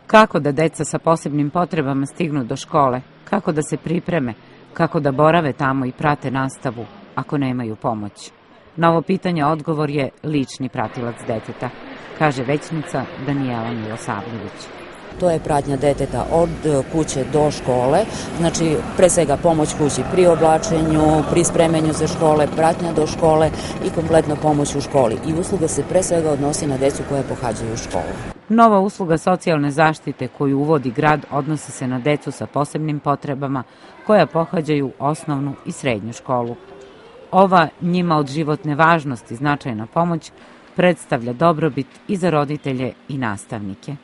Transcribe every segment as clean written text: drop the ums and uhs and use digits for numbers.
Kako da deca sa posebnim potrebama stignu do škole, kako da se pripreme, kako da borave tamo i prate nastavu ako nemaju pomoć? Na ovo pitanje odgovor je lični pratilac deteta, kaže većnica Danijela Milosavljević. To je pratnja deteta od kuće do škole, znači pre svega pomoć kući pri oblačenju, pri spremanju za škole, pratnja do škole i kompletna pomoć u školi. I usluga se pre svega odnosi na decu koja pohađaju školu. Nova usluga socijalne zaštite koju uvodi grad odnosi se na decu sa posebnim potrebama koja pohađaju osnovnu i srednju školu. Ova njima od životne važnosti značajna pomoć predstavlja dobrobit i za roditelje i nastavnike.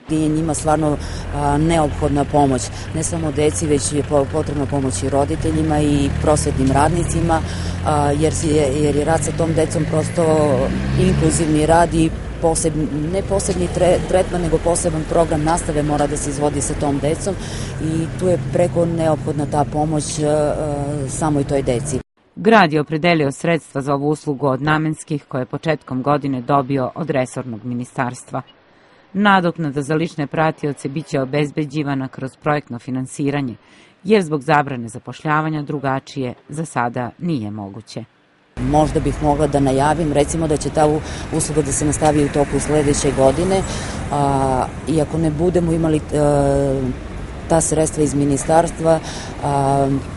Je njima stvarno neophodna pomoć, ne samo deci, već je potrebna pomoć i roditeljima i prosvetnim radnicima, jer je rad sa tom decom prosto inkluzivni rad i ne posebni tretman, nego poseban program nastave mora da se izvodi sa tom decom i tu je preko neophodna ta pomoć samoj toj deci. Grad je opredelio sredstva za ovu uslugu od namenskih koje je početkom godine dobio od resornog ministarstva. Nadoknada za lične pratioce biće obezbeđivana kroz projektno finansiranje, jer zbog zabrane zapošljavanja drugačije za sada nije moguće. Možda bih mogla da najavim, recimo da će ta usluga da se nastavi u toku sledeće godine, i ako ne budemo imali ta sredstva iz ministarstva,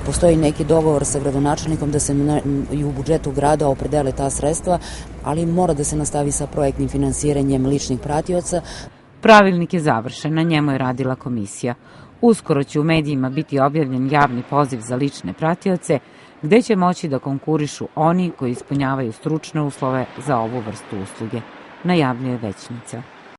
postoji neki dogovor sa gradonačelnikom da se i u budžetu grada opredele ta sredstva, ali mora da se nastavi sa projektnim finansiranjem ličnih pratioca. Pravilnik je završen, na njemu je radila komisija. Uskoro će u medijima biti objavljen javni poziv za lične pratioce, gde će moći da konkurišu oni koji ispunjavaju stručne uslove za ovu vrstu usluge, najavljuje većnica.